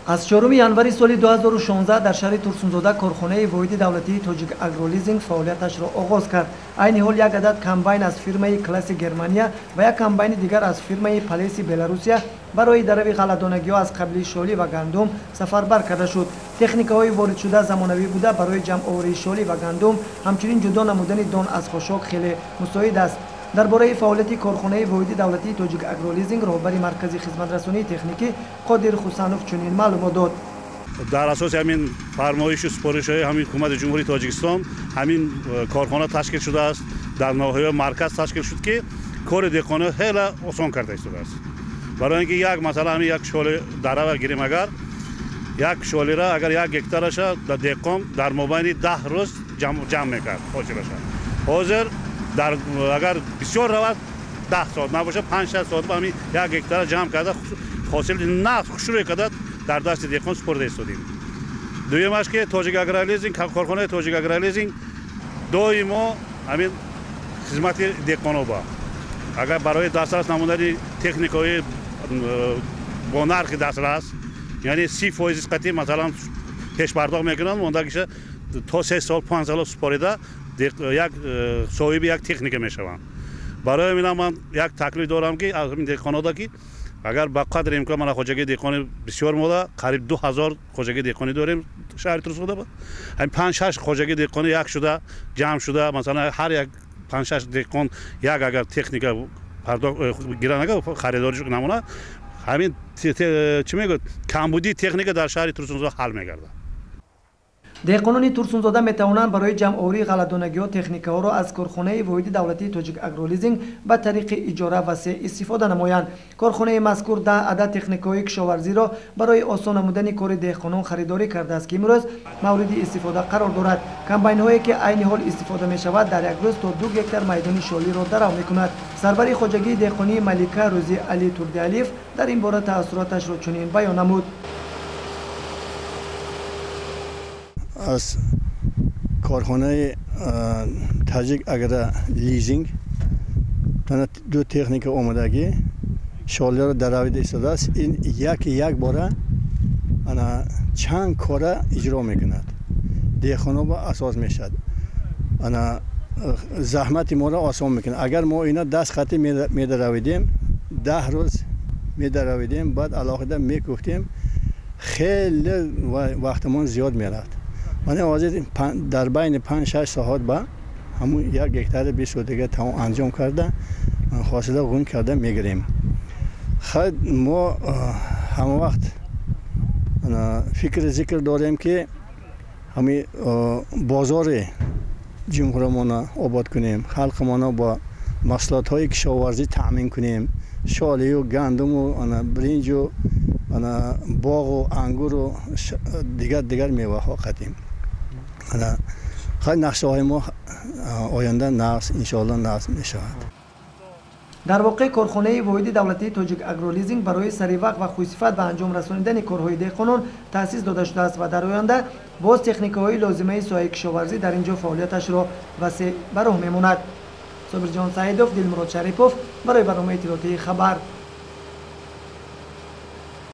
аз 4 январи соли 2016 дар шаҳри Турсунзода корхонаи воҳиди давлатии Тоҷик Агролизинг фаъолияташро оғоз кард. Айни ҳол як адад комбайн аз фирмаи Класси Германия ва як комбайни дигар аз фирмаи Палеси Беларусия барои дарави ғалладонагиҳо аз қаблии шолӣ ва гандум сафарбар карда шуд. Техникаҳои воридшуда замонавӣ буда барои ҷамъоварии шолӣ ва гандум, ҳамчунин ҷудо намудани дон аз хошок хеле мусоид аст. дар бораи фаъолияти корхонаи воҳиди давлатии Тоҷик Агролизинг роҳбари маркази хизматрасонии техникӣ Қодир Хусанов чунин маълумот дод. дар асоси ҳамин фармоишу супоришҳои ҳамин ҳукумати ҷумҳурии Тоҷикистон ҳамин корхона ташкил шудааст, дар ноҳияҳои марказ ташкил шуд ки кори деҳқониҳо хеле осон карда истодааст. барои ин ки як масала ҳамин як шоли дарава гирем, агар як шолира агар як гектараша деҳқон дар мобайни 10 рӯз ҷамъ мекард ҳосилаша. ҳозир агар бисёр равад 10 соат набоша 5-6 соат ба ҳамин як гектара ҷамъ карда ҳосили нақд хушрӯй карда дар дасти деҳқон супорда истодем. дуюмаш ки Тоҷик Агролизинг, корхонаи Тоҷик Агролизинг доимо ҳамин хизмати деҳқонҳо ба агар барои дастрас намудани техникаҳои бо нархи дастрас, яъне 30% қати масалан пешпардохт мекунанд, мондагиша то 3 сол 5 сол супорида як соҳиби як техника мешаванд. барои ин ман як таклиф дорам ки аз ин деҳқонода ки агар ба қадри имкон мана хоҷагии деҳқони бисёр мода қариб 2000 хоҷагии деҳқонӣ дорем шаҳри Турсунзода. ҳамин 5-6 хоҷагии деҳқонӣ як шуда ҷамъ шуда, масалан ҳар як 5-6 деҳқон як агар техника гиранага харидориш намона, ҳамин чӣ мегӯяд камбудии техника дар шаҳри Турсунзода ҳал мегардад. деҳқонони Турсунзода метавонанд барои ҷамъоварии ғалладонагиҳо техникаҳоро аз корхонаи воҳиди давлатии Тоҷик Агролизинг ба тариқи иҷора васеъ истифода намоянд. корхонаи мазкур 10 адад техникаҳои кишоварзиро барои осон намудани кори деҳқонон харидорӣ кардааст ки имрӯз мавриди истифода қарор дорад. комбайнҳое ки айни ҳол истифода мешавад дар як рӯз то 2 гектар майдони шолиро дарав мекунад. сарбари хоҷагии деҳқонии Малика Рӯзи Али Турдиалиев дар ин бора таъссураташро чунин баён намуд. از کارخانه تاجیک اگرلیزینگ دو تکنیک آمادگی شالی را درآورد ایستاده است. این یک باره چند کاره اجرا میکند. دیخانه با اساس میشد. زحمت ما را آسان میکنه. اگر ما اینا دست خطی میدراویدیم 10 روز میدراویدیم، بعد علاقه میکوفتیم، خیلی وقتمان زیاد میرفت. من واجد در بین 5-6 ساعت با همون یک گکتار 20 دیگه تمام انجام کرده حاصل غون کرده میگیریم. خود ما همه وقت فکر ذکر داریم که همین بازار جمهورمان آباد کنیم، خلقمان با محصولات های کشاورزی تامین کنیم، شالی و گندم و برنج و باغ و انگور و دیگر میوه ها قدیم. خیلی نقشه های ما آینده نقص انشاءالله نقص می شود. дар воқеъ корхонаи воҳиди давлатии Тоҷик Агролизинг барои саривақт ва хушсифат ба анҷом расонидани корҳои деҳқонон таъсис дода шудааст ва дар оянда боз техникаҳои лозимаи соҳаи кишоварзӣ дар ин ҷо фаъолияташро васеъ ба роҳ мемонад. Собирҷон Саидов, Дилмурод Шарипов барои барномаи иттилоотии Хабар.